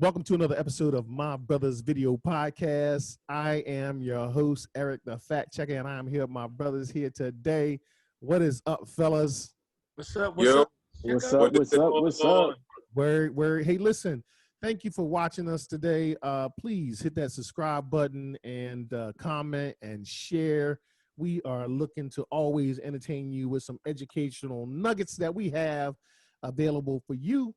Welcome to another episode of My Brothers Video Podcast. I am your host, Eric, the Fact Checker, and I'm here with my brothers here today. What is up, fellas? What's up? What's up? Word. Hey, listen, thank you for watching us today. Please hit that subscribe button and comment and share. We are looking to always entertain you with some educational nuggets that we have available for you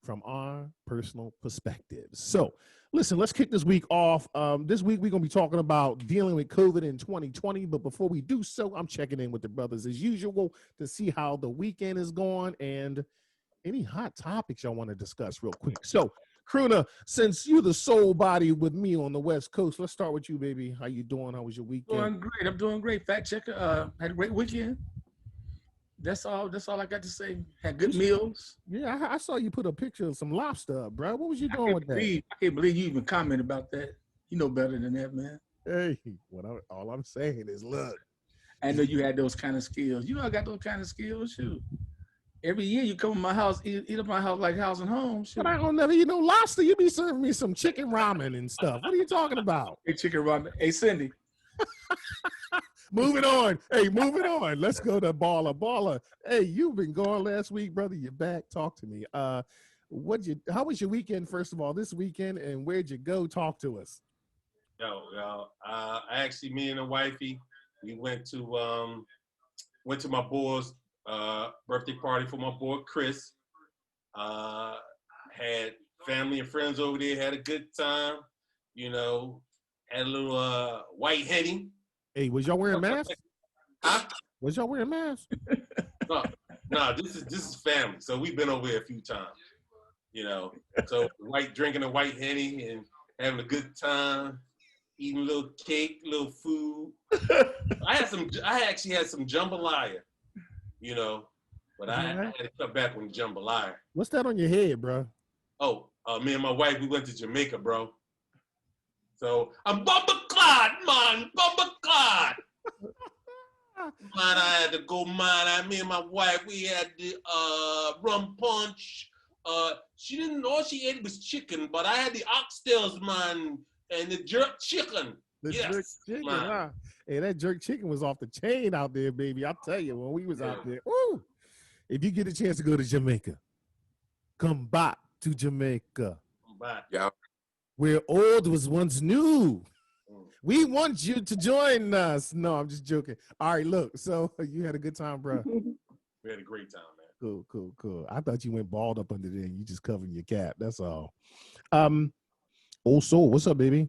from our personal perspectives. So listen, let's kick this week off. This week we're going to be talking about dealing with COVID in 2020. But before we do so, I'm checking in with the brothers as usual to see how the weekend is going and any hot topics y'all want to discuss real quick. So Kruna, since you're the sole body with me on the West Coast, let's start with you, baby. How you doing? How was your weekend? Doing great. I'm doing great. Fact checker. Had a great weekend. That's all I got to say. Had good meals. Yeah, I saw you put a picture of some lobster up, bro. What was you doing with that? I can't believe you even comment about that. You know better than that, man. Hey, all I'm saying is, look. I know you had those kind of skills. You know I got those kind of skills, shoot. Every year you come to my house, eat up my house like house and home. Shoot. But I don't never eat no lobster. You be serving me some chicken ramen and stuff. What are you talking about? Hey, chicken ramen. Hey, Cindy. Moving on. Hey, moving on. Let's go to Baller. Hey, you've been gone last week, brother. You're back. Talk to me. How was your weekend, first of all, this weekend, and where'd you go? Talk to us. Me and the wifey, we went to my boy's birthday party for my boy Chris. Had family and friends over there, had a good time, had a little white Henny. Hey, was y'all wearing masks? Huh? Was y'all wearing masks? No, this is family. So we've been over here a few times, So drinking a white Henny and having a good time, eating a little cake, a little food. I actually had some jambalaya, but I had to cut back on the jambalaya. What's that on your head, bro? Oh, me and my wife, we went to Jamaica, bro. So I'm Bumba Clyde, man, Bumba Clyde. Man, I had to go, man. Me and my wife, we had the rum punch. She didn't all she ate was chicken, but I had the oxtails, man, and the jerk chicken. Jerk chicken, huh? Hey, that jerk chicken was off the chain out there, baby. I'll tell you, when we was out there. Woo! If you get a chance to go to Jamaica, come back to Jamaica. Come back. Yeah. Where old was once new. We want you to join us. No, I'm just joking. All right, look. So you had a good time, bro. We had a great time, man. Cool. I thought you went bald up under there and you just covering your cap. That's all. Old Soul, what's up, baby?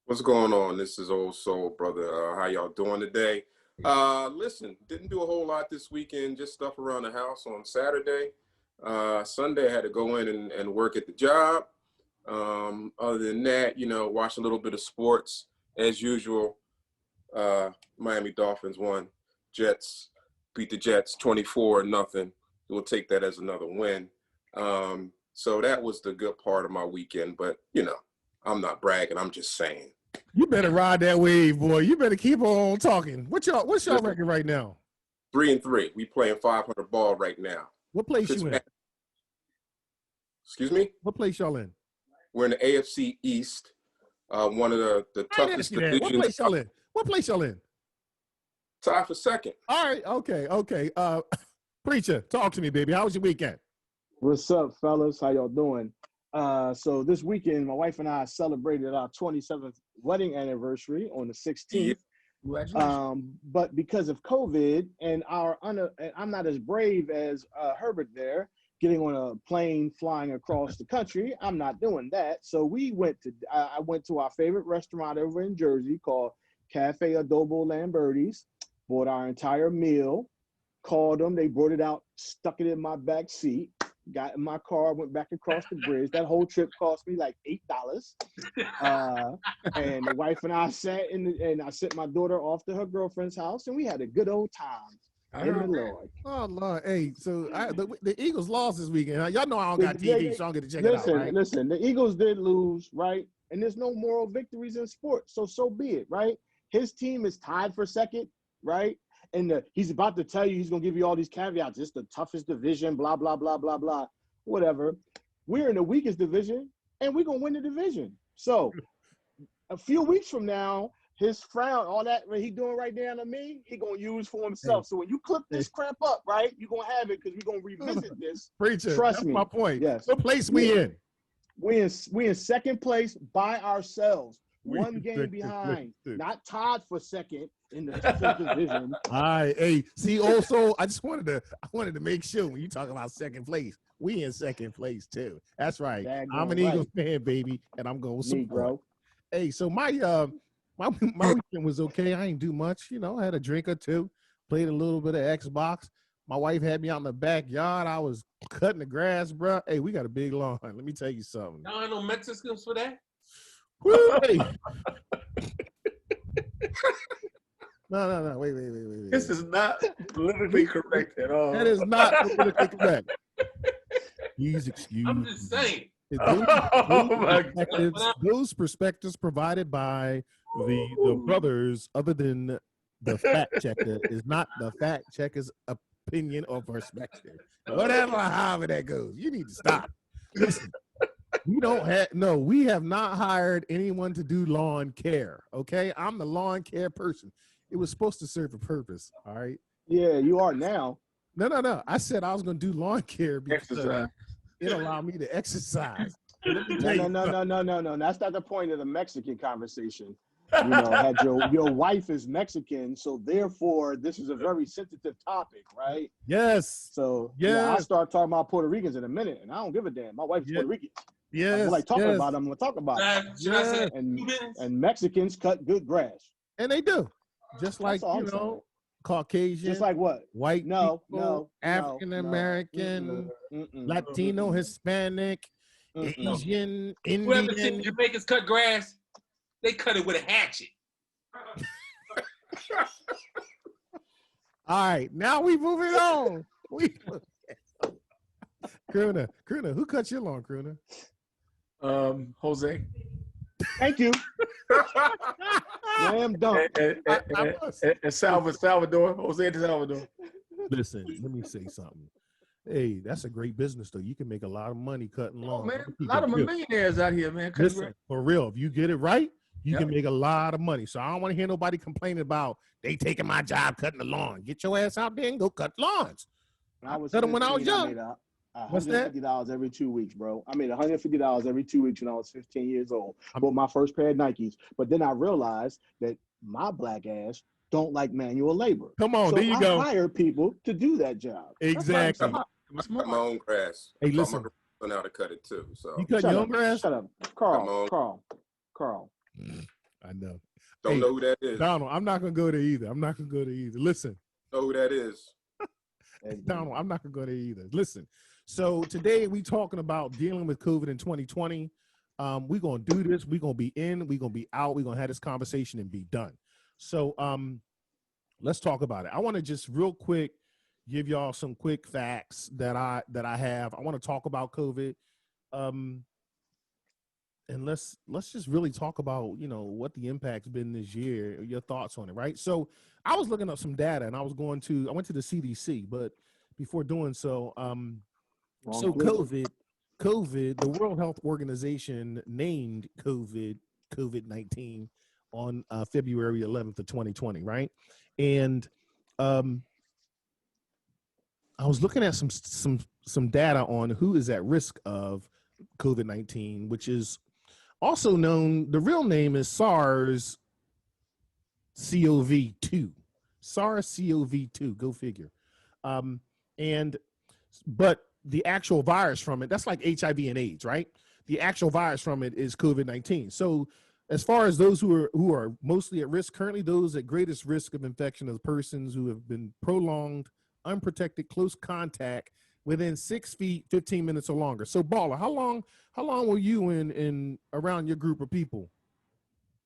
What's going on? This is Old Soul, brother. How y'all doing today? Listen, didn't do a whole lot this weekend. Just stuff around the house on Saturday. Sunday, I had to go in and work at the job. Other than that, watch a little bit of sports as usual. Miami Dolphins won. Jets beat the Jets 24-0. We'll take that as another win. So that was the good part of my weekend. But I'm not bragging. I'm just saying. You better ride that wave, boy. You better keep on talking. What's y'all record right now? 3-3. We playing 500 ball right now. What place you in? Excuse me? What place y'all in? We're in the AFC East, one of the toughest divisions. What place y'all in? Tied for second. All right, okay. Preacher, talk to me, baby. How was your weekend? What's up, fellas? How y'all doing? So this weekend, my wife and I celebrated our 27th wedding anniversary on the 16th. But because of COVID and I'm not as brave as Herbert there, getting on a plane flying across the country. I'm not doing that. So I went to our favorite restaurant over in Jersey called Cafe Adobo Lamberti's, bought our entire meal, called them. They brought it out, stuck it in my back seat, got in my car, went back across the bridge. That whole trip cost me like $8. And the wife and I sat and I sent my daughter off to her girlfriend's house, and we had a good old time. Lord. Oh, Lord. Hey, so the Eagles lost this weekend. Huh? Y'all know I don't got TV, so I don't get to check it out, right? Listen, the Eagles did lose, right? And there's no moral victories in sports, so be it, right? His team is tied for second, right? And he's about to tell you, he's going to give you all these caveats. It's the toughest division, blah, blah, blah, blah, blah, whatever. We're in the weakest division, and we're gonna win the division. So a few weeks from now, his frown, all that he doing right down to me, he gonna use for himself. So when you clip this crap up, right, you're gonna have it because we're gonna revisit this. Preacher, Trust that's me. my point. Yes. What place we in? We in second place by ourselves. We One in game second behind. place. Not tied for second in the fifth division. All right, hey, see, also, I wanted to make sure when you talk about second place, we in second place too. That's right. I'm an Eagles fan, baby, and I'm going to support. Bro. Hey, so my weekend was okay. I ain't do much, I had a drink or two, played a little bit of Xbox. My wife had me out in the backyard. I was cutting the grass, bro. Hey, we got a big lawn. Let me tell you something. Y'all ain't no Mexicans for that? Woo, hey. No. Wait. This is not politically correct at all. That is not politically correct. Please excuse. I'm just saying. Those perspectives provided by the brothers, other than the fact checker, is not the fact checker's opinion or perspective. Whatever, however that goes. You need to stop. Listen, we have not hired anyone to do lawn care. Okay, I'm the lawn care person. It was supposed to serve a purpose. All right. Yeah, you are now. No. I said I was going to do lawn care because Exercise. it allowed me to exercise. No. That's not the point of the Mexican conversation. Had your wife is Mexican, so therefore this is a very sensitive topic, right? Yes. So I'll start talking about Puerto Ricans in a minute, and I don't give a damn. My wife's Puerto Rican. Yes. I like talking about them. I'm gonna talk about it. Should I say And Mexicans cut good grass. And they do. Just like, Caucasian. Just like what? White people, African American, Latino, Hispanic, Asian, Indian. Whoever seen Jamaicans cut grass, they cut it with a hatchet. All right, now we moving on. Crooner, who cut your lawn, Crooner? Jose. Thank you. Slam dunk. And Salvador. Jose de Salvador. Listen, let me say something. Hey, that's a great business, though. You can make a lot of money cutting lawns. Man, a lot of them are millionaires out here, man. Listen, for real, if you get it right, you can make a lot of money. So I don't want to hear nobody complaining about they taking my job cutting the lawn. Get your ass out there and go cut lawns. I was cut them when I was young. What's that? $150 every 2 weeks, bro. I made $150 every 2 weeks when I was 15 years old. I bought my first pair of Nikes, but then I realized that my black ass don't like manual labor. Come on, so there you go. I hire people to do that job. Exactly. I cut my own grass. Hey, listen. I know how to cut it too. So you cut your own grass? Shut up, Carl. I know. Don't know who that is. Donald, I'm not gonna go there either. Listen. Know who that is? Donald, I'm not gonna go there either. Listen. So today we talking about dealing with COVID in 2020. We're gonna do this. We're gonna be in. We're gonna be out. We're gonna have this conversation and be done. So let's talk about it. I want to just real quick give y'all some quick facts that I have. I want to talk about COVID. And let's just really talk about, what the impact's been this year, your thoughts on it, right? So I was looking up some data and I went to the CDC, but before doing so, COVID, the World Health Organization named COVID-19 on February 11th of 2020, right? And I was looking at some data on who is at risk of COVID-19, which is also known, the real name is SARS-CoV-2. SARS-CoV-2, go figure. But the actual virus from it, that's like HIV and AIDS, right? The actual virus from it is COVID-19. So as far as those who are mostly at risk, currently those at greatest risk of infection are persons who have been prolonged, unprotected, close contact within 6 feet, 15 minutes or longer. So Baller, how long were you in around your group of people?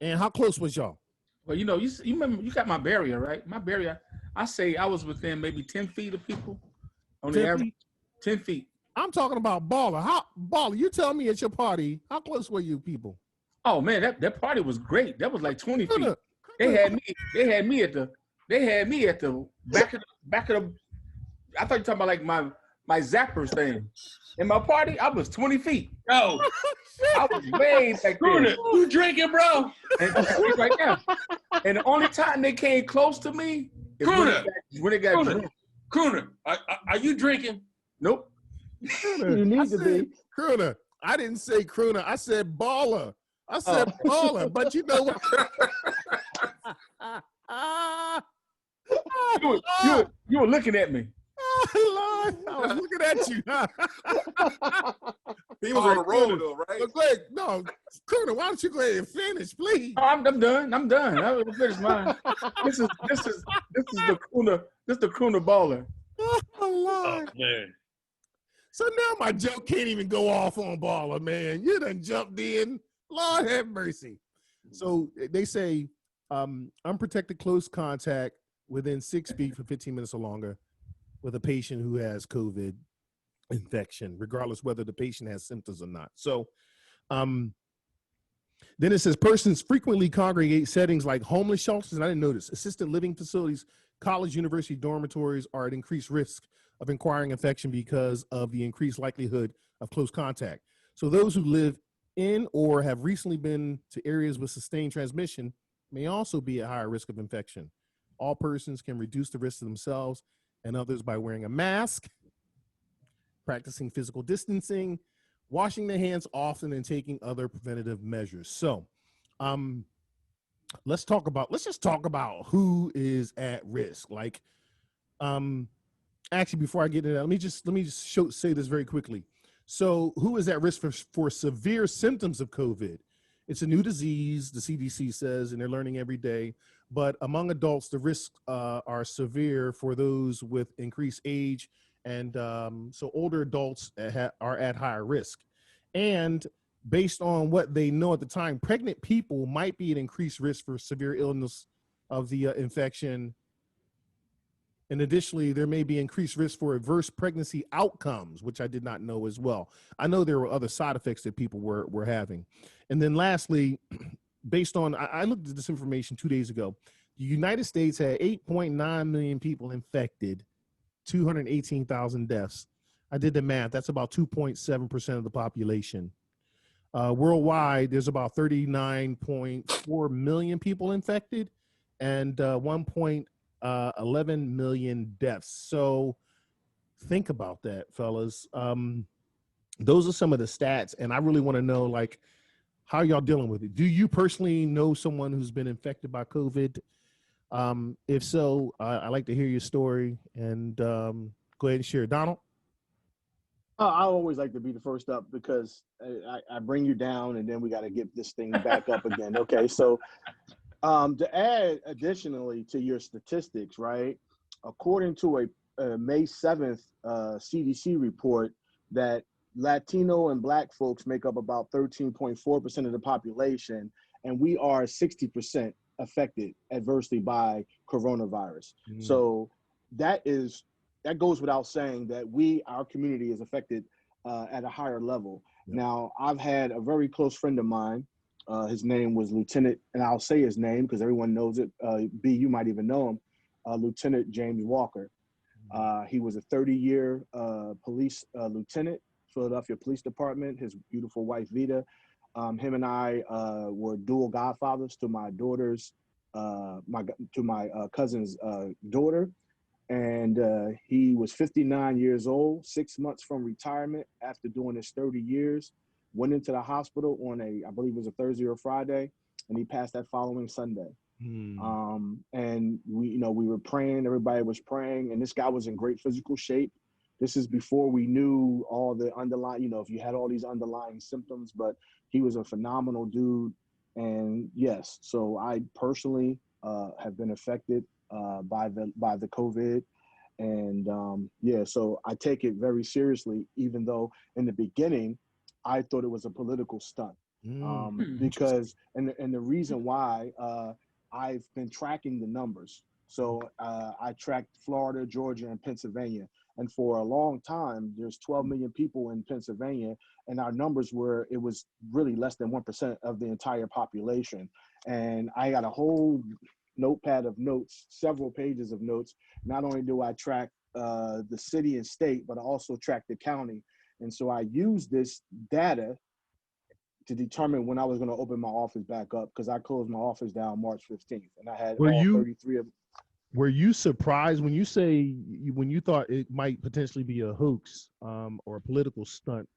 And how close was y'all? Well, you remember, you got my barrier, right? My barrier, I say I was within maybe 10 feet of people on the average. 10 feet. I'm talking about Baller. Baller, you tell me at your party, how close were you people? Oh man, that party was great. That was like 20 feet. They had me at the back of the I thought you were talking about like my zappers thing. In my party, I was 20 feet. Yo, I was way back there. Crooner, you drinking, bro? And right now. And the only time they came close to me is when it got drunk. Crooner, are you drinking? Nope. You need to be. Crooner. I didn't say crooner. I said baller. I said baller. But you know what? You were looking at me. Lord, I was looking at you. He was on the roll though, right? Go ahead. No, Crooner, why don't you go ahead and finish, please? Oh, I'm done. I will finish mine. This is the crooner. This is the crooner baller. Oh, Lord. Oh, man. So now my joke can't even go off on baller, man. You done jumped in. Lord have mercy. So they say unprotected close contact within 6 feet for 15 minutes or longer with a patient who has COVID infection, regardless whether the patient has symptoms or not. So then it says persons frequently congregate settings like homeless shelters, and I didn't notice, assisted living facilities, college, university dormitories are at increased risk of acquiring infection because of the increased likelihood of close contact. So those who live in or have recently been to areas with sustained transmission may also be at higher risk of infection. All persons can reduce the risk to themselves and others by wearing a mask, practicing physical distancing, washing their hands often, and taking other preventative measures. So let's just talk about who is at risk. Like, actually, before I get into that, let me just say this very quickly. So who is at risk for severe symptoms of COVID? It's a new disease, the CDC says, and they're learning every day. But among adults, the risks are severe for those with increased age. And so older adults are at higher risk. And based on what they know at the time, pregnant people might be at increased risk for severe illness of the infection. And additionally, there may be increased risk for adverse pregnancy outcomes, which I did not know as well. I know there were other side effects that people were having. And then lastly, based on, I looked at this information 2 days ago, the United States had 8.9 million people infected, 218,000 deaths. I did the math. That's about 2.7% of the population. Worldwide, there's about 39.4 million people infected and 1.11 million deaths. So think about that, fellas. Those are some of the stats, and I really want to know, like, how y'all dealing with it? Do you personally know someone who's been infected by COVID? If so, I'd like to hear your story, and go ahead and share. Donald? I always like to be the first up because I bring you down, and then we got to get this thing back up again. Okay, so to add additionally to your statistics, right, according to a May 7th CDC report, that Latino and Black folks make up about 13.4% of the population, and we are 60% affected adversely by coronavirus. So that goes without saying that our community is affected at a higher level. Yep. Now, I've had a very close friend of mine. His name was Lieutenant, and I'll say his name because everyone knows it. B, you might even know him, Lieutenant James Walker. He was a 30-year police lieutenant, Philadelphia Police Department, his beautiful wife, Vita. Him and I were dual godfathers to my daughter's, to my cousin's daughter. And he was 59 years old, 6 months from retirement after doing his 30 years, went into the hospital on I believe it was a Thursday or Friday, and he passed that following Sunday. And we were praying, everybody was praying, and this guy was in great physical shape. This is before we knew all the underlying, if you had all these underlying symptoms, but he was a phenomenal dude. And yes, so I personally have been affected by the COVID. And so I take it very seriously, even though in the beginning, I thought it was a political stunt. Because, and the reason why I've been tracking the numbers. So I tracked Florida, Georgia, and Pennsylvania. And for a long time, there's 12 million people in Pennsylvania, and our numbers it was really less than 1% of the entire population. And I got a whole notepad of notes, several pages of notes. Not only do I track the city and state, but I also track the county. And so I used this data to determine when I was going to open my office back up, because I closed my office down March 15th, and I had all 33 of them. Were you surprised when you thought it might potentially be a hoax or a political stunt,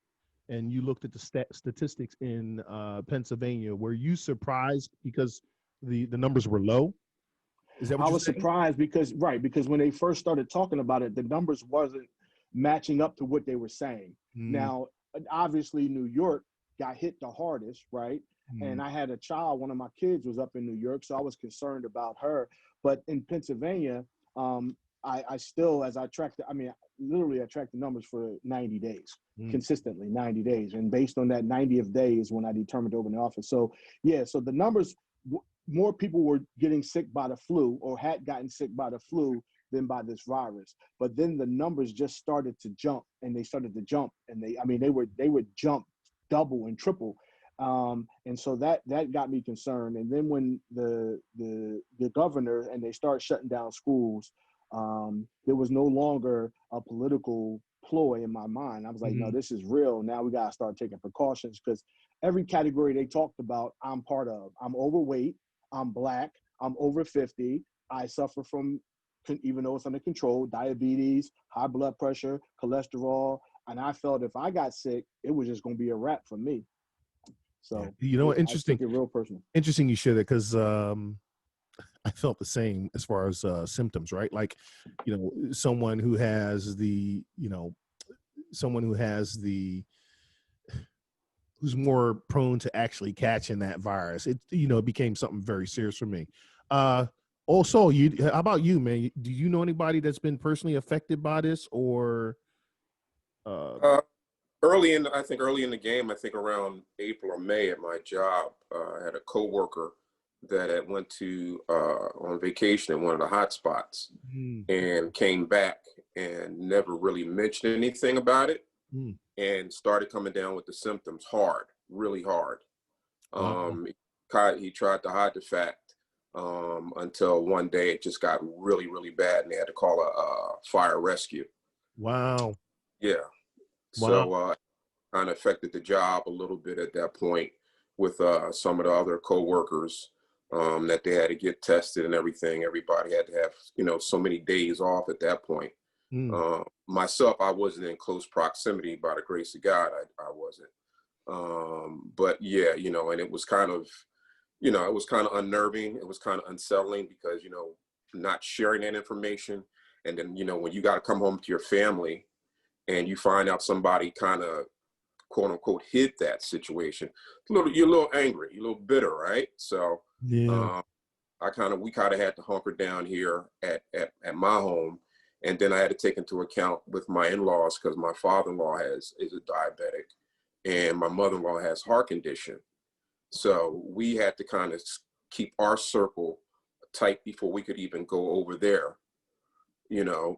and you looked at the statistics in Pennsylvania? Were you surprised because the numbers were low? Is that what I was surprised because when they first started talking about it, the numbers wasn't matching up to what they were saying. Now, obviously, New York got hit the hardest, right? And I had a child, one of my kids was up in New York, so I was concerned about her. But in Pennsylvania, I still, as I tracked, literally I tracked the numbers for 90 days, consistently 90 days. And based on that 90th day is when I determined to open the office. So yeah, so the numbers, more people were getting sick by the flu or had gotten sick by the flu than by this virus. But then the numbers just started to jump, and they started to jump, and they would jump double and triple. And so that got me concerned. And then when the governor and they start shutting down schools, there was no longer a political ploy in my mind. I was like, no, this is real. Now we got to start taking precautions, because every category they talked about, I'm part of. I'm overweight. I'm Black. I'm over 50. I suffer from, even though it's under control, diabetes, high blood pressure, cholesterol. And I felt if I got sick, it was just going to be a wrap for me. So, interesting. I took it real personal. Interesting you share that, because I felt the same as far as symptoms, right? Like, someone who has who's more prone to actually catching that virus. It became something very serious for me. Also, how about you, man? Do you know anybody that's been personally affected by this, or? Early in the game, I think around April or May at my job, I had a coworker that had went to on vacation in one of the hot spots and came back and never really mentioned anything about it, and started coming down with the symptoms really hard. He tried to hide the fact until one day it just got really, really bad, and they had to call a fire rescue. Wow. Yeah. Wow. So kind of affected the job a little bit at that point with some of the other coworkers that they had to get tested and everything. Everybody had to have, so many days off at that point. Myself, I wasn't in close proximity, by the grace of God, I wasn't. But yeah, and it was kind of, unnerving. It was kind of unsettling because, not sharing that information. And then, when you got to come home to your family and you find out somebody kind of, quote unquote, hid that situation, you're a little angry, you're a little bitter, right? So yeah, we kind of had to hunker down here at my home. And then I had to take into account with my in-laws, because my father-in-law is a diabetic and my mother-in-law has heart condition. So we had to kind of keep our circle tight before we could even go over there.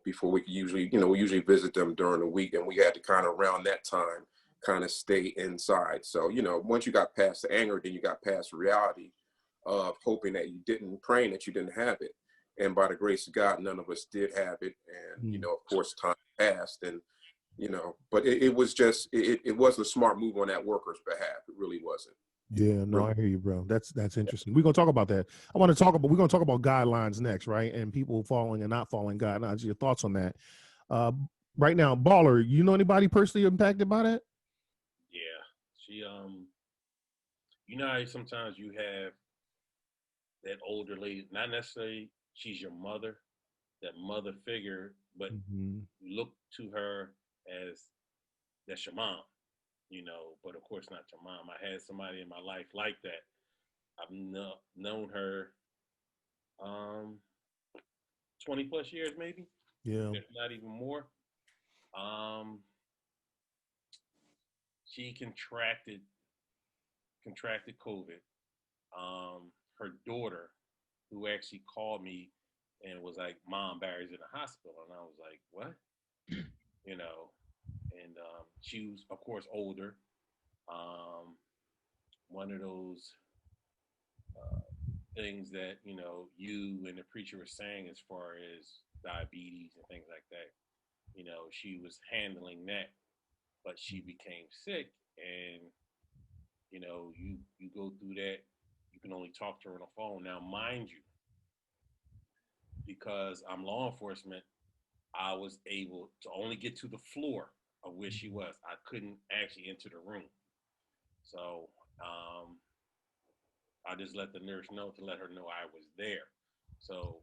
Before we could usually, we usually visit them during the week, and we had to kind of around that time kind of stay inside. So, once you got past the anger, then you got past the reality of hoping that praying that you didn't have it. And by the grace of God, none of us did have it. And, of course, time passed, and, but it was just, it wasn't a smart move on that worker's behalf. It really wasn't. Yeah, no, I hear you, bro. That's interesting. We're gonna talk about that. We're gonna talk about guidelines next, right? And people following and not following guidelines. Your thoughts on that? Right now, Baller, you know anybody personally impacted by that? Yeah, she how sometimes you have that older lady, not necessarily she's your mother, that mother figure, but you look to her as that's your mom. But of course not your mom. I had somebody in my life like that. I've known her 20 plus years, maybe. Yeah. If not even more. She contracted COVID. Her daughter, who actually called me and was like, "Mom, Barry's in the hospital," and I was like, "What?" And she was, of course, older. One of those things that you and the preacher were saying as far as diabetes and things like that. you know, she was handling that, but she became sick, and you know, you go through that. You can only talk to her on the phone. Now, mind you, because I'm law enforcement, I was able to only get to the floor of where she was. I couldn't actually enter the room. So I just let the nurse know to let her know I was there. So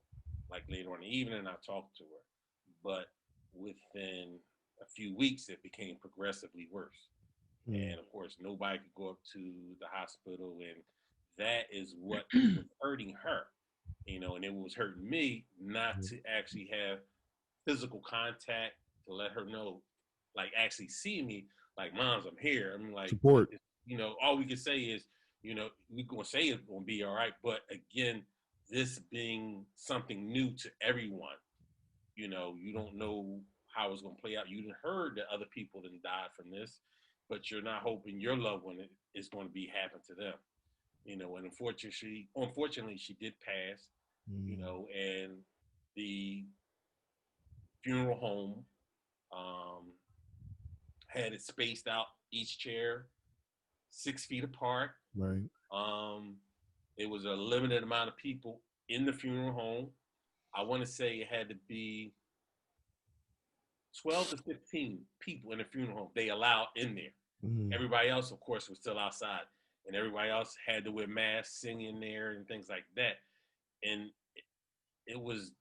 like later on in the evening, I talked to her. But within a few weeks, it became progressively worse. And of course, nobody could go up to the hospital. And that is what was hurting her, you know, and it was hurting me not to actually have physical contact to let her know, like actually see me, like, Moms, I'm here. I'm like, support. You know, all we can say is, you know, we're going to say it's going to be all right. But again, this being something new to everyone, you know, you don't know how it's going to play out. You heard that other people didn't die from this, but you're not hoping your loved one is going to be happen to them, you know. And unfortunately, she did pass, you know, and the funeral home had it spaced out, each chair 6 feet apart. Right. It was a limited amount of people in the funeral home. I want to say it had to be 12 to 15 people in the funeral home they allowed in there. Everybody else, of course, was still outside, and everybody else had to wear masks, sing in there, and things like that. And it was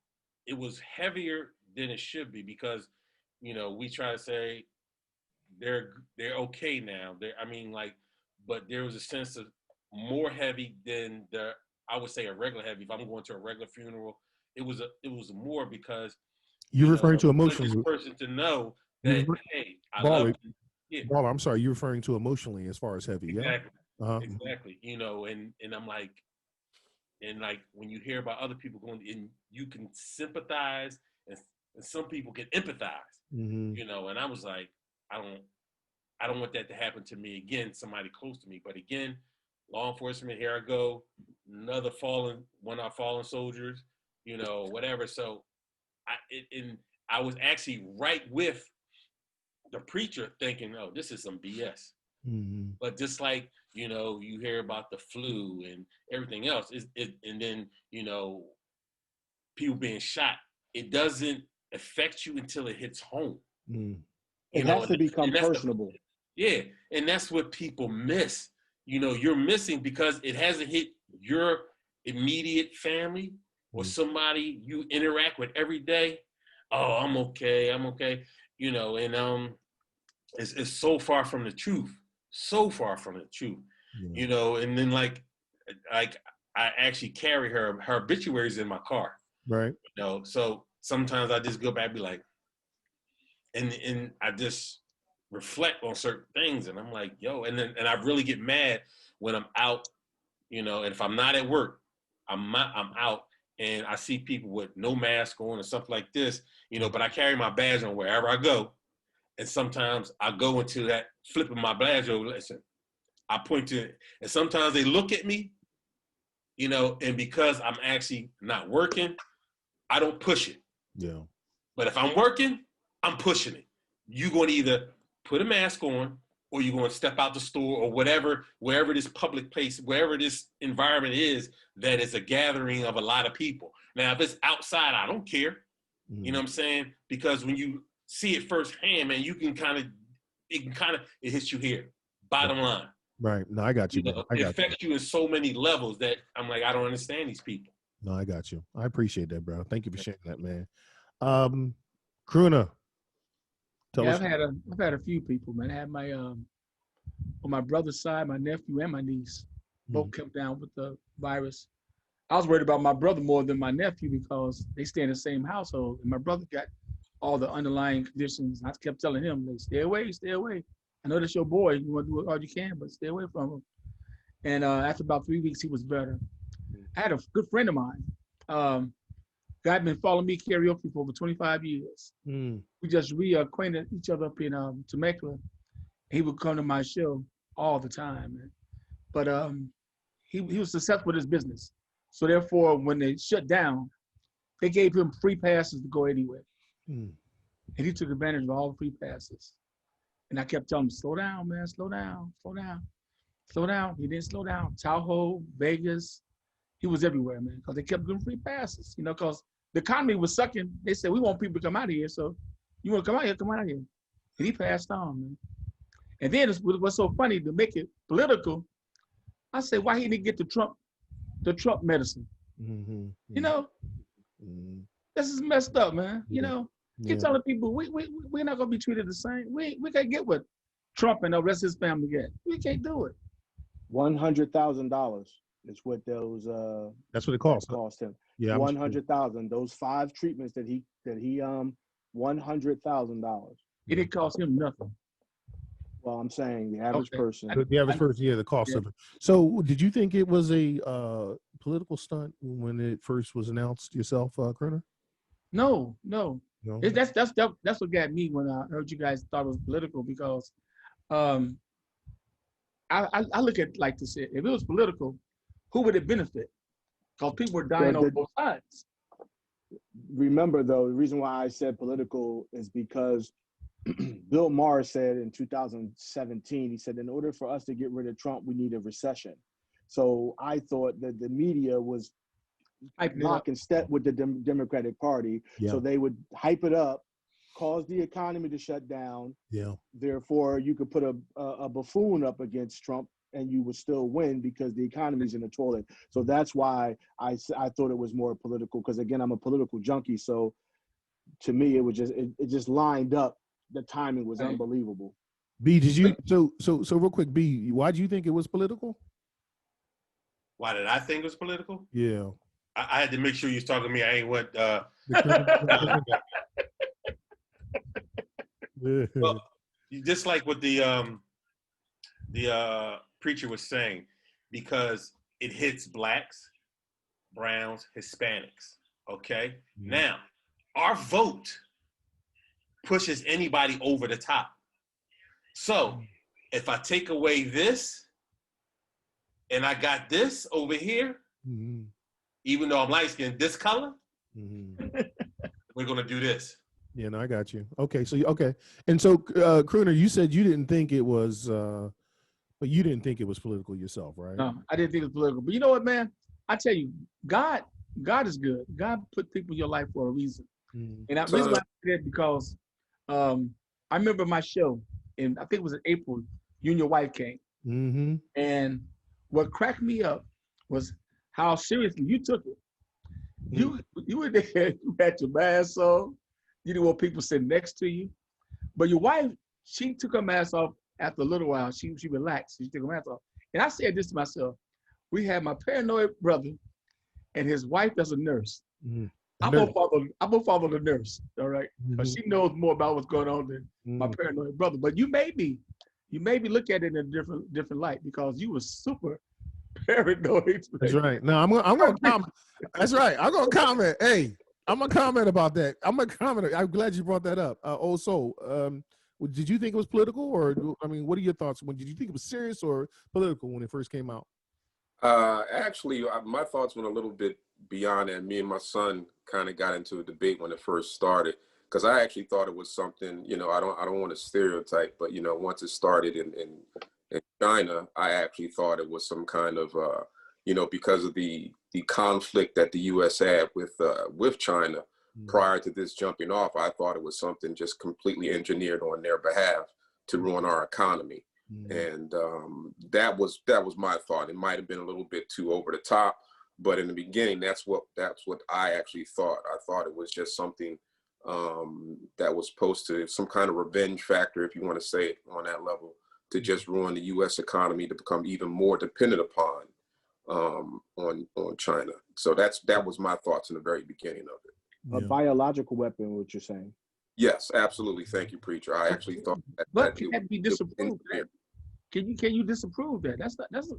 heavier than it should be, because, you know, we try to say they're okay now. But there was a sense of more heavy than I would say a regular heavy. If I'm going to a regular funeral, it was more, because you're referring to emotionally. This person to know that, hey, I love you. Yeah. Baller, I'm sorry, you're referring to emotionally as far as heavy. Exactly. Yeah. Exactly. You know, and I'm like, and like when you hear about other people going, and you can sympathize, and some people can empathize. You know, and I was like, I don't want that to happen to me again, somebody close to me. But again, law enforcement, here I go, one of our fallen soldiers, you know, whatever. So I was actually right with the preacher thinking, oh, this is some BS. But just like, you know, you hear about the flu and everything else, and then, you know, people being shot, it doesn't affect you until it hits home. It has to become personable. Yeah, and that's what people miss. You know, you're missing because it hasn't hit your immediate family or somebody you interact with every day. Oh, I'm okay. You know, and it's so far from the truth. So far from the truth. You know, and then like I actually carry her obituaries in my car. Right. You know, so sometimes I just go back and be like, and I just reflect on certain things, and I'm like, yo, and I really get mad when I'm out, you know, and if I'm not at work, I'm out, and I see people with no mask on or something like this, you know, but I carry my badge on wherever I go, and sometimes I go into that flipping my badge over. Listen, I point to it, and sometimes they look at me, you know, and because I'm actually not working, I don't push it. Yeah. But if I'm working, I'm pushing it. You're going to either put a mask on, or you're going to step out the store, or wherever this public place, wherever this environment is, that is a gathering of a lot of people. Now, if it's outside, I don't care. You know what I'm saying? Because when you see it firsthand, man, it hits you here. Bottom line. Right. No, I got you. You know, it affects you in so many levels that I'm like, I don't understand these people. No, I got you. I appreciate that, bro. Thank you for sharing that, man. Kruna. I've had a few people, man. I had my on my brother's side, my nephew and my niece both came down with the virus. I was worried about my brother more than my nephew because they stay in the same household, and my brother got all the underlying conditions. I kept telling him, like, stay away. I know that's your boy. You want to do all you can, but stay away from him. And after about 3 weeks, he was better. I had a good friend of mine. Guy had been following me karaoke for over 25 years. We just reacquainted each other up in Temecula. He would come to my show all the time, man. But he was successful with his business. So therefore, when they shut down, they gave him free passes to go anywhere. and he took advantage of all the free passes. And I kept telling him, slow down, man, slow down, slow down, slow down. He didn't slow down. Tahoe, Vegas, he was everywhere, man, because they kept giving free passes, you know, because the economy was sucking. They said, we want people to come out of here, so you want to come out here, come out of here. And he passed on, man. And then what's so funny, to make it political, I said, why he didn't get the Trump medicine? Mm-hmm. You know, this is messed up, man. You know, keep telling people we're not gonna be treated the same. We can't get what Trump and the rest of his family get. We can't do it. $100,000 is what those that's what it cost him. Yeah, 100,000. Those 5 treatments that he $100,000. It didn't cost him nothing. Well, I'm saying the average person. The average person, yeah, the cost of it. So, did you think it was a political stunt when it first was announced yourself, Kroner? No. That's what got me when I heard you guys thought it was political, because I look at it like this: if it was political, who would it benefit? Because people were dying on both sides. Remember, though, the reason why I said political is because Bill Maher said in 2017, he said, in order for us to get rid of Trump, we need a recession. So I thought that the media was lock and step with the Democratic Party. Yeah. So they would hype it up, cause the economy to shut down. Yeah. Therefore, you could put a buffoon up against Trump and you would still win because the economy's in the toilet. So that's why I thought it was more political, because, again, I'm a political junkie. So to me, it was it just lined up. The timing was unbelievable. B, did you so real quick, B, why do you think it was political? Why did I think it was political? Yeah. I had to make sure you was talking to me. I ain't what well, just like what the preacher was saying, because it hits blacks, browns, Hispanics. Okay? Mm-hmm. Now, our vote pushes anybody over the top. So if I take away this and I got this over here, mm-hmm. even though I'm light skinned, this color, mm-hmm. we're gonna do this. Yeah, no, I got you. Okay, so and so Kroner, you said you didn't think it was, but you didn't think it was political yourself, right? No, I didn't think it was political. But you know what, man? I tell you, God is good. God put people in your life for a reason. Mm-hmm. And the reason why I did because I remember my show, and I think it was in April, you and your wife came. Mm-hmm. And what cracked me up was how seriously you took it. Mm-hmm. You were there, you had your mask on, you didn't want people sitting next to you. But your wife, she took her mask off after a little while. She relaxed, she took her mask off. And I said this to myself: we had my paranoid brother and his wife as a nurse. Mm-hmm. I'm gonna follow the nurse, all right? Because she knows more about what's going on than my paranoid brother. But you maybe look at it in a different light, because you were super paranoid. That's right. No, I'm gonna comment. That's right. I'm gonna comment. Hey, I'm gonna comment about that. I'm glad you brought that up. Also, did you think it was political, or what are your thoughts? Did you think it was serious or political when it first came out? Actually, my thoughts went a little bit beyond that. Me and my son kind of got into a debate when it first started, because I actually thought it was something, I don't want to stereotype, but once it started in China, I actually thought it was some kind of because of the conflict that the U.S. had with China prior to this jumping off. I thought it was something just completely engineered on their behalf to ruin our economy. And that was my thought. It might have been a little bit too over the top, but in the beginning, that's what I actually thought. I thought it was just something that was supposed to, some kind of revenge factor, if you want to say it on that level, to just ruin the U.S. economy, to become even more dependent upon on China. So that was my thoughts in the very beginning of it. A biological weapon, what you're saying? Yes, absolutely. Thank you, preacher. I actually thought that can that be disapproved? Can you disapprove that?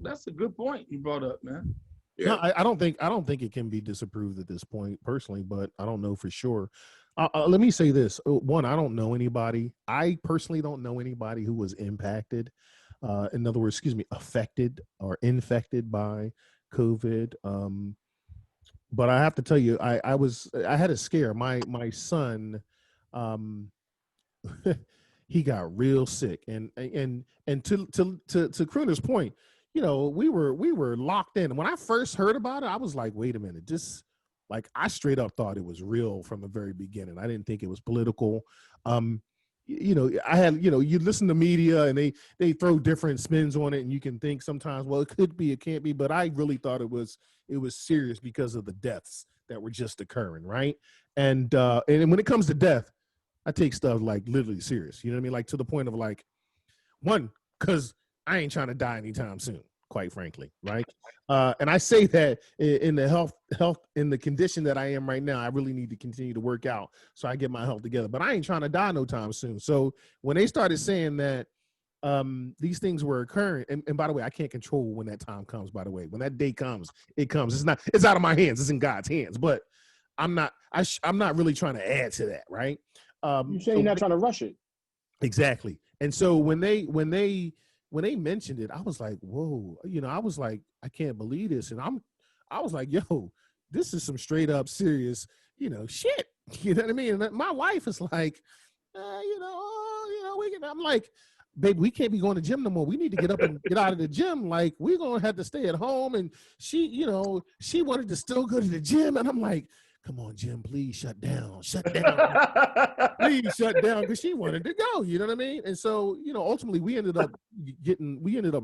That's a good point you brought up, man. Yeah. No, I don't think it can be disapproved at this point, personally, but I don't know for sure. Let me say this. One, I don't know anybody. I personally don't know anybody who was impacted. In other words, affected or infected by COVID. But I have to tell you, I had a scare. My son, he got real sick. And to Kruner's point, you know, we were locked in. When I first heard about it, I was like, wait a minute, this, like, I straight up thought it was real from the very beginning. I didn't think it was political. You know, I had, you know, you listen to media and they throw different spins on it, and you can think sometimes, well, it could be, it can't be, but I really thought it was serious because of the deaths that were just occurring, right? And when it comes to death, I take stuff like literally serious. You know what I mean? Like, to the point of, like, one, because I ain't trying to die anytime soon, quite frankly, right? And I say that in the health in the condition that I am right now, I really need to continue to work out so I get my health together. But I ain't trying to die no time soon. So when they started saying that these things were occurring, and by the way, I can't control when that time comes. By the way, when that day comes, it comes. It's out of my hands. It's in God's hands. But I'm not really trying to add to that, right? You say you're not trying to rush it. Exactly. And so when they mentioned it, I was like, whoa, you know, I was like, I can't believe this. And I was like, yo, this is some straight up serious, you know, shit. You know what I mean? And my wife is like, I'm like, baby, we can't be going to gym no more. We need to get up and get out of the gym. Like, we're going to have to stay at home. And she, you know, she wanted to still go to the gym. And I'm like, come on, Jim, please shut down. Please shut down, because she wanted to go, you know what I mean? And so, you know, ultimately we ended up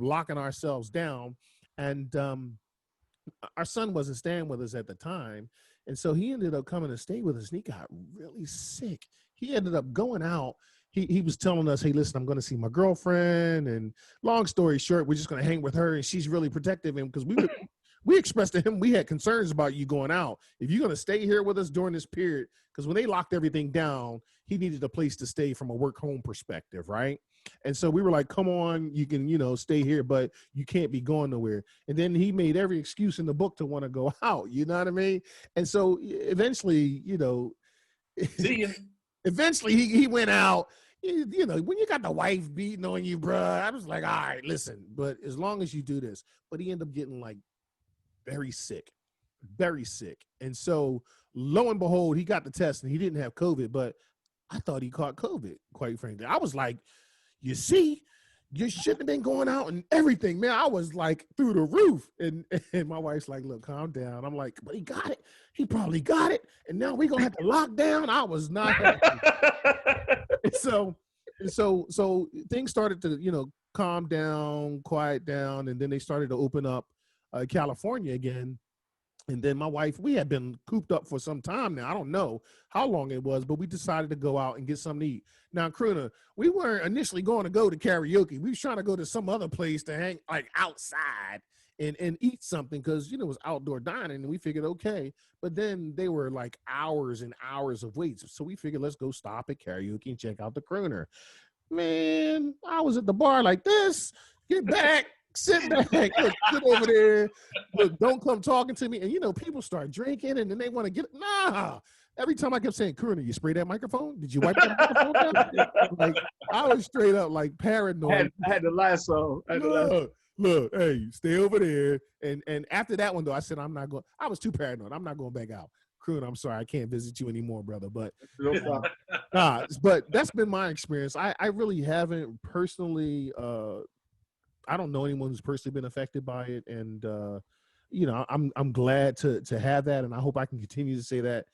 locking ourselves down, and our son wasn't staying with us at the time. And so he ended up coming to stay with us, and he got really sick. He ended up going out. He was telling us, hey, listen, I'm going to see my girlfriend. And long story short, we're just going to hang with her, and she's really protective of him, because we expressed to him we had concerns about you going out. If you're going to stay here with us during this period, because when they locked everything down, he needed a place to stay from a work-home perspective, right? And so we were like, come on, you can, you know, stay here, but you can't be going nowhere. And then he made every excuse in the book to want to go out, you know what I mean? And so eventually, you know, eventually he went out. You know, when you got the wife beating on you, bruh, I was like, all right, listen, but as long as you do this. But he ended up getting, like, very sick. And so lo and behold, he got the test and he didn't have COVID, but I thought he caught COVID, quite frankly. I was like, you see, you shouldn't have been going out and everything, man. I was like through the roof. And my wife's like, look, calm down. I'm like, but he got it. He probably got it. And now we're going to have to lock down. I was not happy. So things started to, you know, calm down, quiet down. And then they started to open up California again. And then my wife, we had been cooped up for some time now. I don't know how long it was, but we decided to go out and get something to eat. Now, Kruna, we weren't initially going to go to karaoke. We was trying to go to some other place to hang, like, outside and eat something, because, you know, it was outdoor dining, and we figured, okay. But then they were like hours and hours of waits. So we figured, let's go stop at karaoke and check out the Crooner. Man, I was at the bar like this. Get back. Sit back, look, get over there. Look, don't come talking to me. And, you know, people start drinking, and then they want to get, nah. Every time I kept saying, Crooner, you spray that microphone? Did you wipe that microphone down? Like, I was straight up like paranoid. I had the Lysol. Look, hey, stay over there. And after that one, though, I said, I'm not going. I was too paranoid. I'm not going back out. Crooner, I'm sorry, I can't visit you anymore, brother. But but that's been my experience. I really haven't personally. I don't know anyone who's personally been affected by it, and you know, I'm glad to have that, and I hope I can continue to say that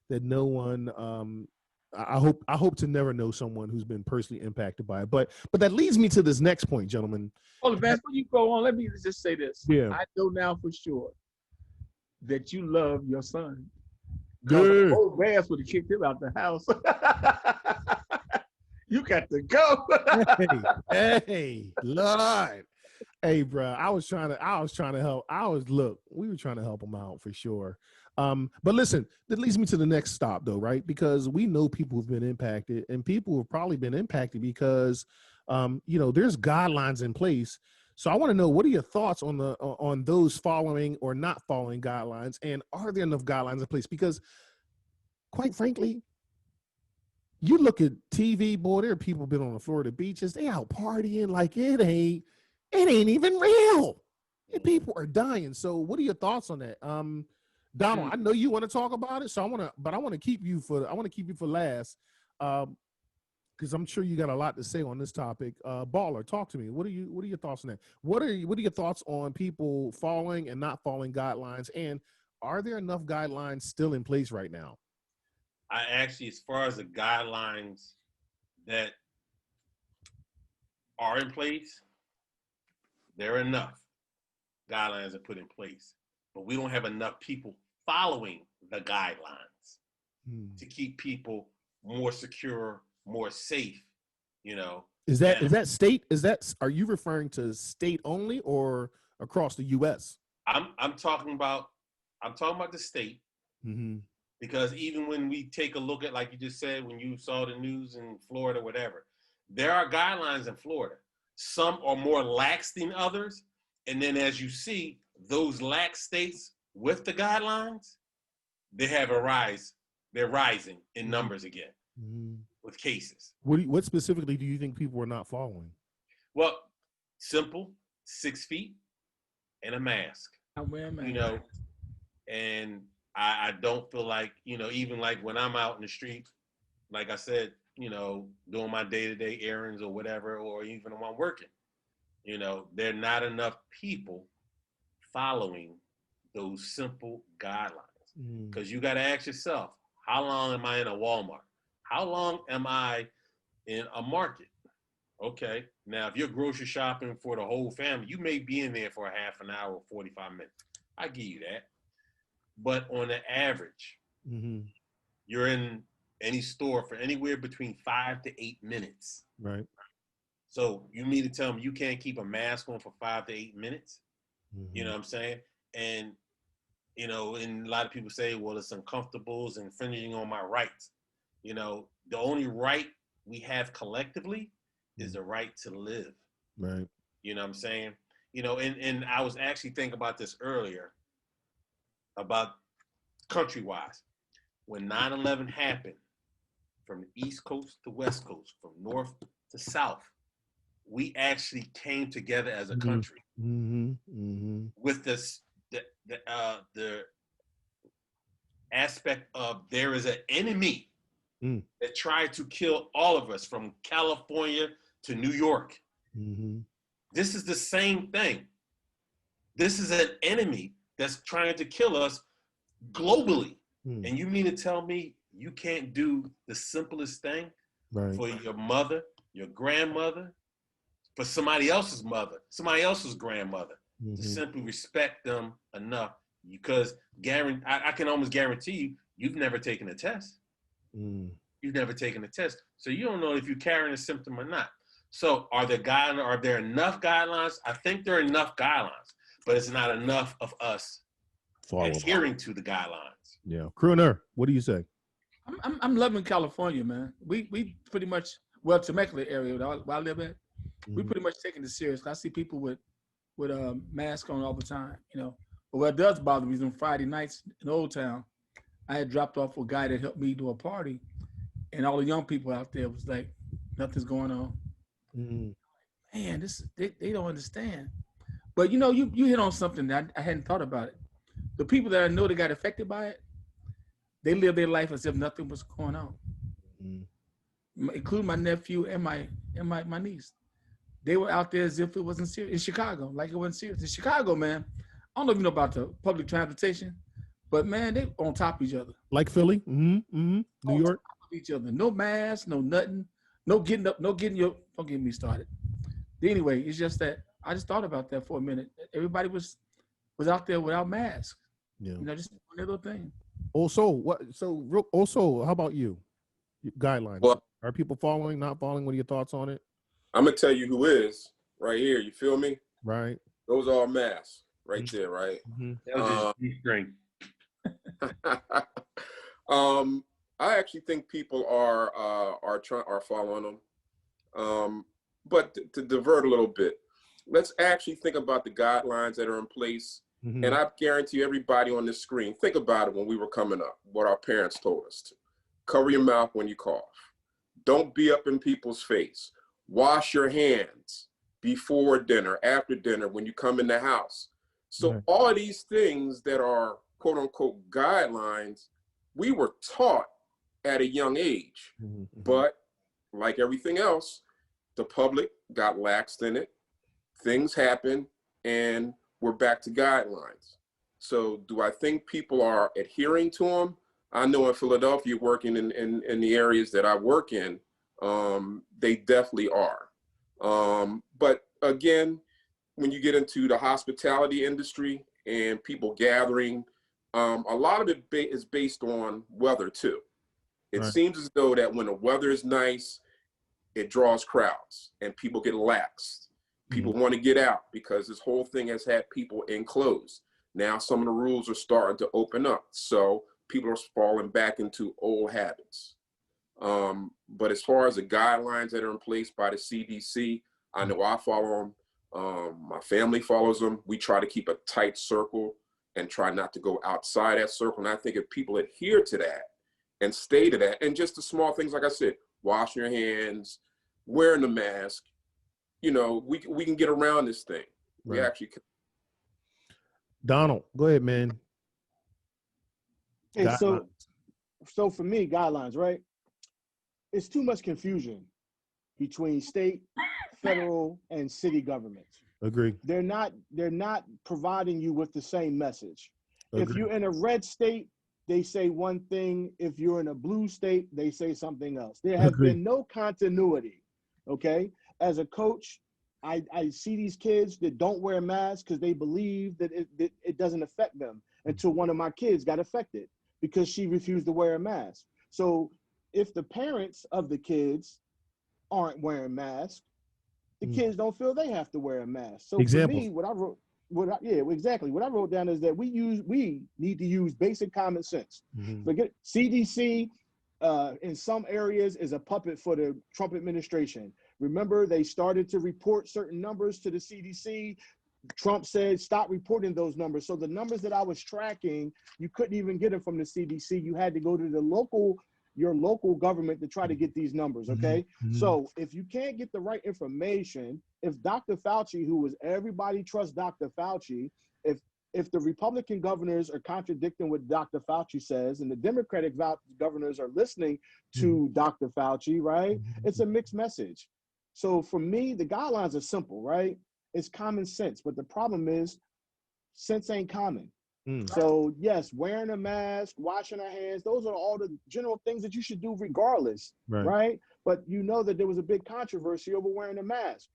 no one. I hope to never know someone who's been personally impacted by it. But that leads me to this next point, gentlemen. Oh, Vance, before you go on, let me just say this. Yeah, I know now for sure that you love your son. Good. Old Vance would have kicked him out the house. You got to go. hey, Lord. Hey, bro, I was trying to help. We were trying to help him out for sure. But listen, that leads me to the next stop, though, right? Because we know people who've been impacted, and people have probably been impacted because, you know, there's guidelines in place. So I want to know, what are your thoughts on those following or not following guidelines, and are there enough guidelines in place? Because, quite frankly, you look at TV, boy, there are people been on the Florida beaches. They out partying like it ain't even real. And people are dying. So what are your thoughts on that? Donald, I know you want to talk about it, so I want to keep you for last. because I'm sure you got a lot to say on this topic. Baller, talk to me. What are your thoughts on that? What are your thoughts on people following and not following guidelines? And are there enough guidelines still in place right now? I actually, as far as the guidelines that are in place, there are enough guidelines are put in place, but we don't have enough people following the guidelines to keep people more secure, more safe. Is that state? Are you referring to state only or across the U.S.? I'm talking about the state, because even when we take a look at, like you just said, when you saw the news in Florida, whatever, there are guidelines in Florida. Some are more lax than others. And then as you see, those lax states with the guidelines, they have a rise. They're rising in numbers again with cases. What specifically do you think people are not following? Well, simple, 6 feet and a mask. I wear a mask. And I don't feel like, even like when I'm out in the street, like I said, doing my day-to-day errands or whatever, or even when I'm working, there are not enough people following those simple guidelines. Because you got to ask yourself, how long am I in a Walmart? How long am I in a market? Okay, now if you're grocery shopping for the whole family, you may be in there for a half an hour or 45 minutes. I give you that. But on the average, you're in any store for anywhere between 5 to 8 minutes. Right. So you mean to tell me you can't keep a mask on for 5 to 8 minutes? You know what I'm saying? And, and a lot of people say, well, it's uncomfortable, it's infringing on my rights. The only right we have collectively is the right to live. Right. You know what I'm saying? And I was actually thinking about this earlier, about country-wise. When 9/11 happened, from the East Coast to West Coast, from North to South, we actually came together as a country with this the aspect of there is an enemy that tried to kill all of us from California to New York. This is the same thing. This is an enemy that's trying to kill us globally. And you mean to tell me you can't do the simplest thing for your mother, your grandmother, for somebody else's mother, somebody else's grandmother, to simply respect them enough? Because I can almost guarantee you've never taken a test. You've never taken a test. So you don't know if you're carrying a symptom or not. So are there enough guidelines? I think there are enough guidelines, but it's not enough of us adhering to the guidelines. Yeah. Crooner, what do you say? I'm loving California, man. We pretty much, well, Temecula area where I live at, we pretty much taking this serious. I see people with masks on all the time, But what does bother me is on Friday nights in Old Town, I had dropped off a guy that helped me do a party, and all the young people out there was like, nothing's going on. Man, they don't understand. But you hit on something that I hadn't thought about it. The people that I know that got affected by it, they live their life as if nothing was going on, including my nephew and my niece. They were out there as if it wasn't serious. In Chicago, like it wasn't serious. In Chicago, man, I don't know if you know about the public transportation, but man, they on top of each other. Like Philly, New York, top of each other. No mask, no nothing, no getting up, don't get me started. Anyway, it's just that I just thought about that for a minute. Everybody was out there without masks. Yeah. Just one little thing. Also, how about you? Guidelines. Well, are people following, not following? What are your thoughts on it? I'm gonna tell you who is right here. You feel me? Right. Those are masks right there, right? That was just string. I actually think people are following them. But to divert a little bit, let's actually think about the guidelines that are in place. And I guarantee everybody on this screen, think about it when we were coming up, what our parents told us to. Cover your mouth when you cough. Don't be up in people's face. Wash your hands before dinner, after dinner, when you come in the house. So all of these things that are quote unquote guidelines, we were taught at a young age, but like everything else, the public got laxed in it. Things happen, and we're back to guidelines. So do I think people are adhering to them? I know in Philadelphia, working in the areas that I work in, they definitely are. But again, when you get into the hospitality industry and people gathering, a lot of it is based on weather too. It seems as though that when the weather is nice, it draws crowds and people get laxed. People want to get out because this whole thing has had people enclosed. Now some of the rules are starting to open up. So people are falling back into old habits. But as far as the guidelines that are in place by the CDC, I know I follow them. My family follows them. We try to keep a tight circle and try not to go outside that circle. And I think if people adhere to that and stay to that, and just the small things, like I said, washing your hands, wearing the mask, you know, we can get around this thing. We actually can. Donald, go ahead, man. Hey, so for me, guidelines, right? It's too much confusion between state, federal, and city governments. Agree. They're not providing you with the same message. Agree. If you're in a red state, they say one thing. If you're in a blue state, they say something else. There has been no continuity. Okay. As a coach, I see these kids that don't wear masks because they believe that it doesn't affect them, until one of my kids got affected because she refused to wear a mask. So if the parents of the kids aren't wearing masks, the kids don't feel they have to wear a mask. So for me, what I wrote down is that we need to use basic common sense. Forget CDC. In some areas is a puppet for the Trump administration. Remember, they started to report certain numbers to the CDC. Trump said, stop reporting those numbers. So the numbers that I was tracking, you couldn't even get them from the CDC. You had to go to your local government to try to get these numbers, okay? So if you can't get the right information, if Dr. Fauci, everybody trusts Dr. Fauci, if the Republican governors are contradicting what Dr. Fauci says and the Democratic governors are listening to Dr. Fauci, right? It's a mixed message. So for me, the guidelines are simple, right? It's common sense, but the problem is sense ain't common. So yes, wearing a mask, washing our hands, those are all the general things that you should do regardless, right? But you know that there was a big controversy over wearing a mask.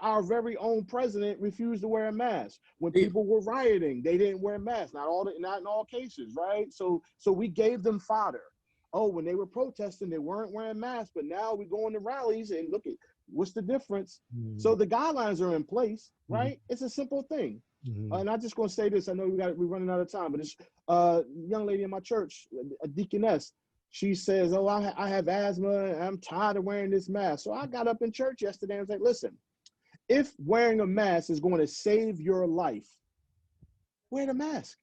Our very own president refused to wear a mask. When people were rioting, they didn't wear masks. Not in all cases, right? So we gave them fodder. Oh, when they were protesting, they weren't wearing masks, but now we go into rallies and look at what's the difference. So the guidelines are in place, right? It's a simple thing. And I'm just gonna say this. I know we're running out of time, but it's a young lady in my church, a deaconess. She says, "Oh, I have asthma. And I'm tired of wearing this mask." So I got up in church yesterday and was like, "Listen, if wearing a mask is going to save your life, wear the mask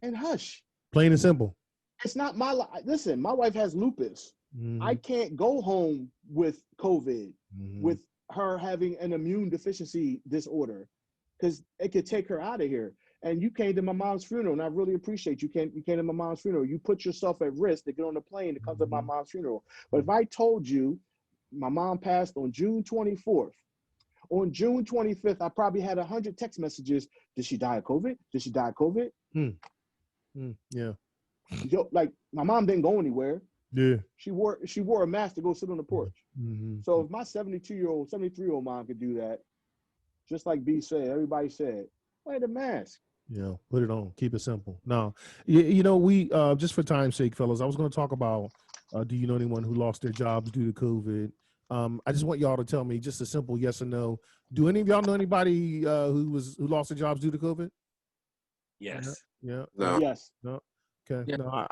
and hush. Plain and simple. It's not my life. Listen, my wife has lupus. I can't go home with COVID, with her having an immune deficiency disorder, because it could take her out of here. And you came to my mom's funeral, and I really appreciate you came to my mom's funeral. You put yourself at risk to get on the plane to come to my mom's funeral. But if I told you my mom passed on June 24th, on June 25th, I probably had 100 text messages. Did she die of COVID? Did she die of COVID? Yeah. Like, my mom didn't go anywhere. Yeah. She wore a mask to go sit on the porch. So if my 73-year-old mom could do that, just like B said, everybody said, wear the mask. Yeah, put it on. Keep it simple. Now, you know, we just for time's sake, fellas, I was going to talk about do you know anyone who lost their jobs due to COVID? I just want y'all to tell me just a simple yes or no. Do any of y'all know anybody who lost their jobs due to COVID? Yes. Yeah. No. Yes. No. Okay. Yeah. No.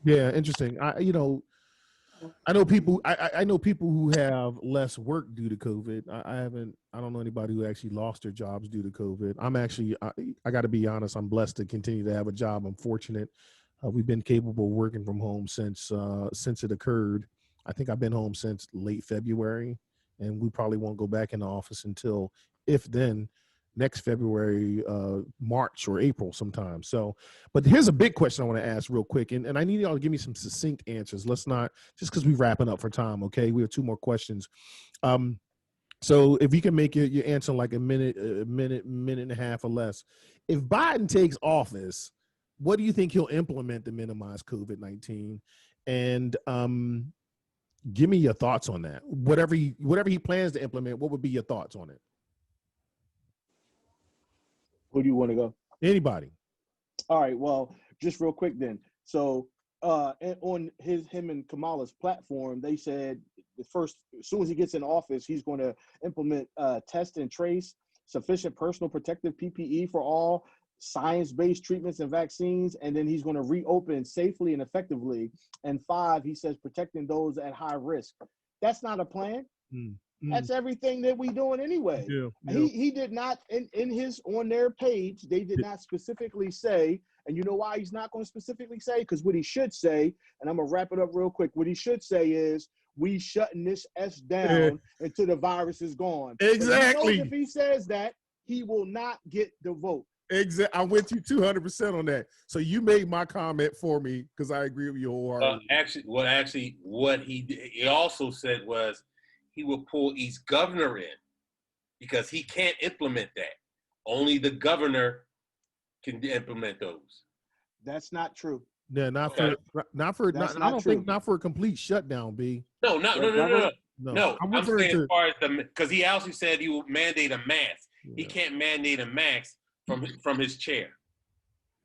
Yeah. Interesting. I know people. I know people who have less work due to COVID. I don't know anybody who actually lost their jobs due to COVID. I'm actually. I got to be honest. I'm blessed to continue to have a job. I'm fortunate. We've been capable of working from home since it occurred. I think I've been home since late February, and we probably won't go back in the office until, if then, next February, March or April sometime. So, but here's a big question I want to ask real quick. And I need y'all to give me some succinct answers. Let's not, just because we're wrapping up for time, okay? We have 2 more questions. So if you can make your answer like a minute and a half or less. If Biden takes office, what do you think he'll implement to minimize COVID-19? And give me your thoughts on that. Whatever he plans to implement, what would be your thoughts on it? Who do you want to go? Anybody. All right. Well, just real quick then. So on him and Kamala's platform, they said as soon as he gets in office, he's going to implement test and trace, sufficient personal protective PPE for all, science-based treatments and vaccines, and then he's going to reopen safely and effectively. And 5, he says protecting those at high risk. That's not a plan. That's everything that we doing anyway. He did not on their page, they did not specifically say, and you know why he's not going to specifically say? Because what he should say, and I'm gonna wrap it up real quick, what he should say is we shutting this S down until the virus is gone. Exactly. If he says that, he will not get the vote. Exactly. I'm with you 200% on that. So you made my comment for me because I agree with you wholeheartedly. What he also said was he will pull each governor in because he can't implement that. Only the governor can implement those. That's not true. Yeah, I don't think for a complete shutdown, B. No. I'm saying as far as because he also said he will mandate a mask. Yeah. He can't mandate a mask from his chair.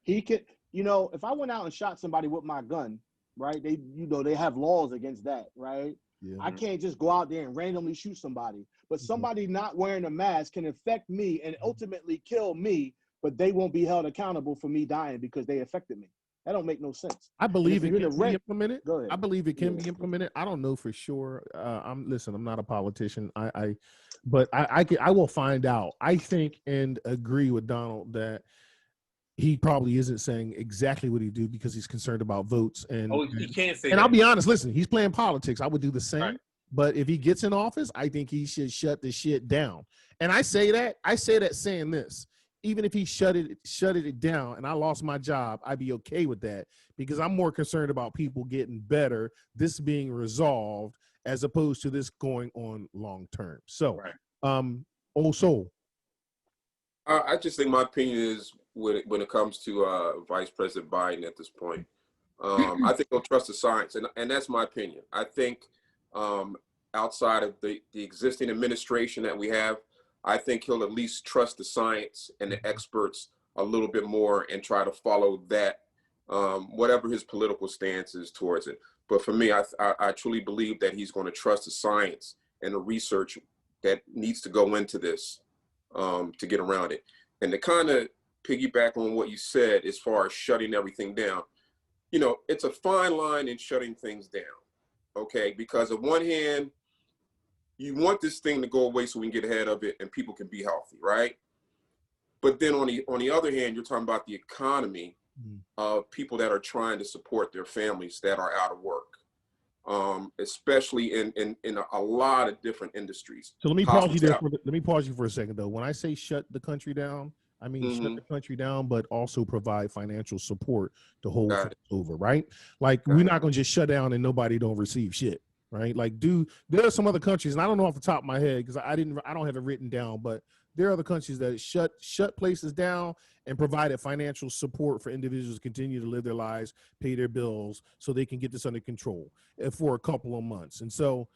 He could, if I went out and shot somebody with my gun, right? They have laws against that, right? Yeah. I can't just go out there and randomly shoot somebody. But somebody not wearing a mask can affect me and ultimately kill me, but they won't be held accountable for me dying because they affected me. That don't make no sense. I believe it can be implemented. Go ahead. I believe it can be implemented. I don't know for sure. I'm not a politician. But I will find out. I think and agree with Donald that he probably isn't saying exactly what he do because he's concerned about votes. And he can't say. And that. I'll be honest. Listen, he's playing politics. I would do the same. Right. But if he gets in office, I think he should shut the shit down. And I say that saying this. Even if he shut it down and I lost my job, I'd be okay with that because I'm more concerned about people getting better, this being resolved, as opposed to this going on long term. So, also, I just think my opinion is when it comes to Vice President Biden at this point, I think he'll trust the science, and that's my opinion. I think outside of the existing administration that we have, I think he'll at least trust the science and the experts a little bit more and try to follow that, whatever his political stance is towards it. But for me, I truly believe that he's going to trust the science and the research that needs to go into this to get around it. And to kind of piggyback on what you said as far as shutting everything down, it's a fine line in shutting things down, okay? Because on one hand, you want this thing to go away so we can get ahead of it and people can be healthy, right? But then on the other hand, you're talking about the economy of people that are trying to support their families that are out of work, especially in a lot of different industries. So let me pause you there. Let me pause you for a second, though. When I say shut the country down, I mean shut the country down, but also provide financial support to hold things over, right? Like we're not going to just shut down and nobody don't receive shit. Right, like there are some other countries, and I don't know off the top of my head because I don't have it written down, but there are other countries that shut places down and provided financial support for individuals to continue to live their lives, pay their bills, so they can get this under control for a couple of months. And so,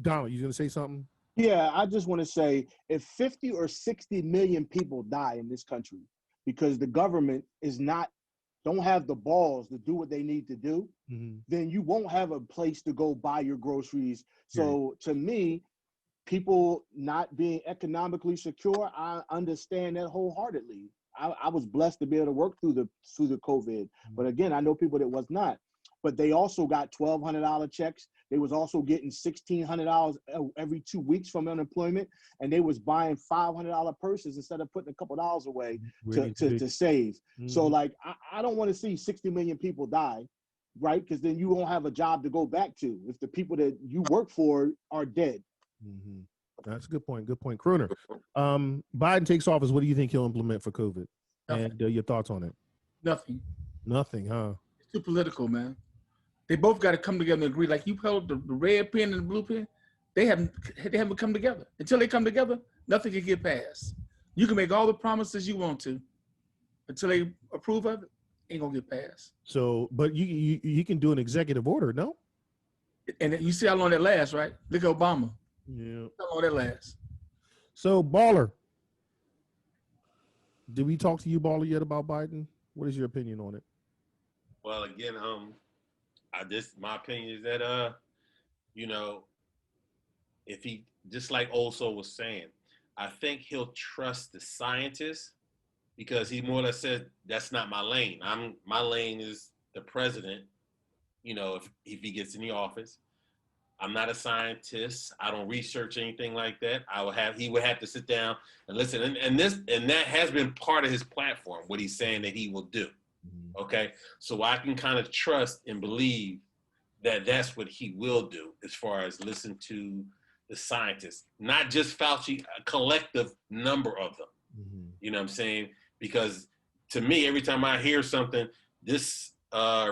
Donald, you gonna say something? Yeah, I just want to say if 50 or 60 million people die in this country because the government don't have the balls to do what they need to do, then you won't have a place to go buy your groceries. So to me, people not being economically secure, I understand that wholeheartedly. I was blessed to be able to work through the COVID, but again, I know people that was not. But they also got $1,200 checks. They was also getting $1,600 every 2 weeks from unemployment, and they was buying $500 purses instead of putting a couple dollars away to save. So like, I don't want to see 60 million people die, right? Because then you won't have a job to go back to if the people that you work for are dead. That's a good point. Good point. Crooner. Biden takes office. What do you think he'll implement for COVID? Nothing. And your thoughts on it? Nothing. Nothing, huh? It's too political, man. They both got to come together and agree. Like you held the red pen and the blue pen. They haven't come together. Until they come together, nothing can get passed. You can make all the promises you want to. Until they approve of it, ain't gonna get passed. So, but you can do an executive order, no? And you see how long that lasts, right? Look at Obama. Yeah. How long that lasts? So, Baller, did we talk to you, Baller, yet about Biden? What is your opinion on it? Well, again, my opinion is that if he, just like Old Soul was saying, I think he'll trust the scientists, because he more or less said that's not my lane. My lane is the president. If he gets in the office, I'm not a scientist. I don't research anything like that. He would have to sit down and listen. And that has been part of his platform, what he's saying that he will do. Okay. So I can kind of trust and believe that that's what he will do, as far as listen to the scientists, not just Fauci, a collective number of them. Mm-hmm. You know what I'm saying? Because to me, every time I hear something, this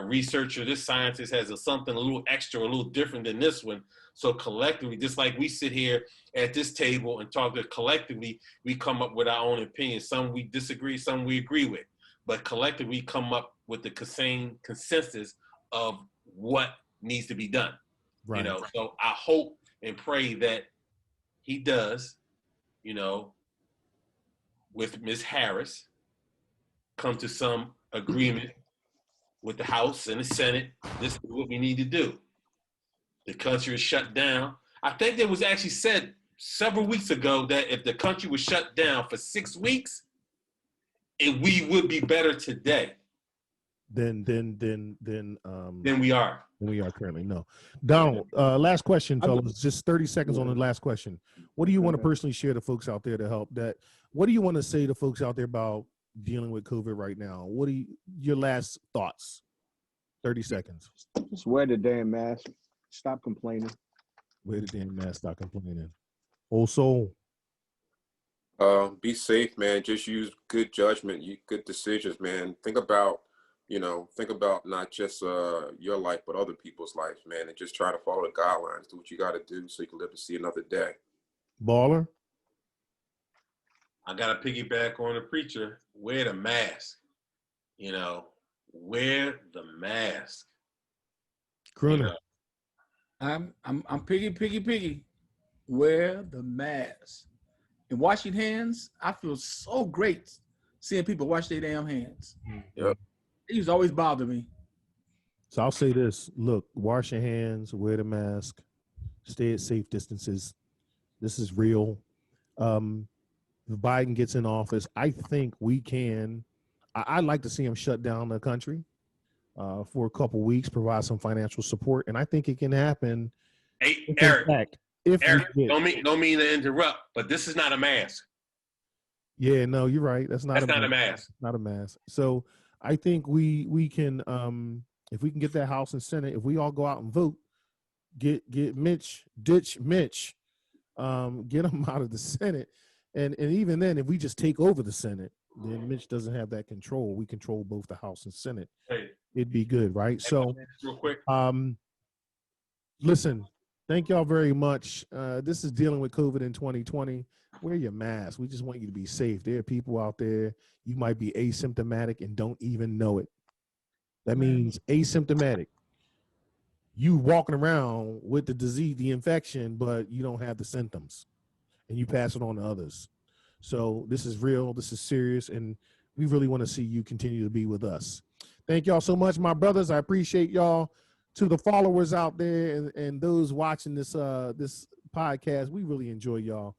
researcher, this scientist has something a little extra, a little different than this one. So collectively, just like we sit here at this table and talk, collectively, we come up with our own opinions. Some we disagree, some we agree with. But collectively, we come up with the same consensus of what needs to be done. Right. So I hope and pray that he does, with Ms. Harris, come to some agreement with the House and the Senate. This is what we need to do. The country is shut down. I think it was actually said several weeks ago that if the country was shut down for 6 weeks, we would be better today than we are. Than we are currently. No. Donald, last question, fellas. Just 30 seconds on the last question. What do you want to personally share to folks out there to help that? What do you want to say to folks out there about dealing with COVID right now? What are your last thoughts? 30 seconds. Just wear the damn mask. Stop complaining. Wear the damn mask. Stop complaining. Old Soul. Be safe, man. Just use good judgment. Good decisions, man. Think about not just your life, but other people's lives, man. And just try to follow the guidelines. Do what you got to do so you can live to see another day. Baller. I got to piggyback on the preacher. Wear the mask. Wear the mask. Crooner. I'm piggy. Wear the mask. And washing hands, I feel so great seeing people wash their damn hands. Yep. It used to always bother me. So I'll say this. Look, wash your hands, wear the mask, stay at safe distances. This is real. If Biden gets in office, I think we can. I'd like to see him shut down the country for a couple weeks, provide some financial support, and I think it can happen. Hey, Eric, don't mean to interrupt, but this is not a mask. Yeah, no, you're right. That's not a mask. Not a mask. So I think we can, if we can get that House and Senate, if we all go out and vote, ditch Mitch, get him out of the Senate. And even then, if we just take over the Senate, then Mitch doesn't have that control. We control both the House and Senate. Hey. It'd be good, right? So, real quick. Listen, thank y'all very much. This is dealing with COVID in 2020. Wear your mask. We just want you to be safe. There are people out there. You might be asymptomatic and don't even know it. That means asymptomatic. You walking around with the disease, the infection, but you don't have the symptoms. And you pass it on to others. So this is real, this is serious, and we really want to see you continue to be with us. Thank y'all so much, my brothers. I appreciate y'all. To the followers out there and those watching this this podcast, we really enjoy y'all.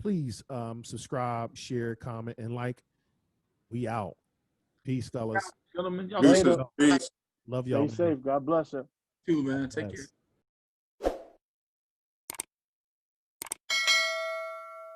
Please subscribe, share, comment, and like. We out. Peace, fellas. Gentlemen, y'all Peace. Love y'all. Stay safe. God bless you. too, man. Take care.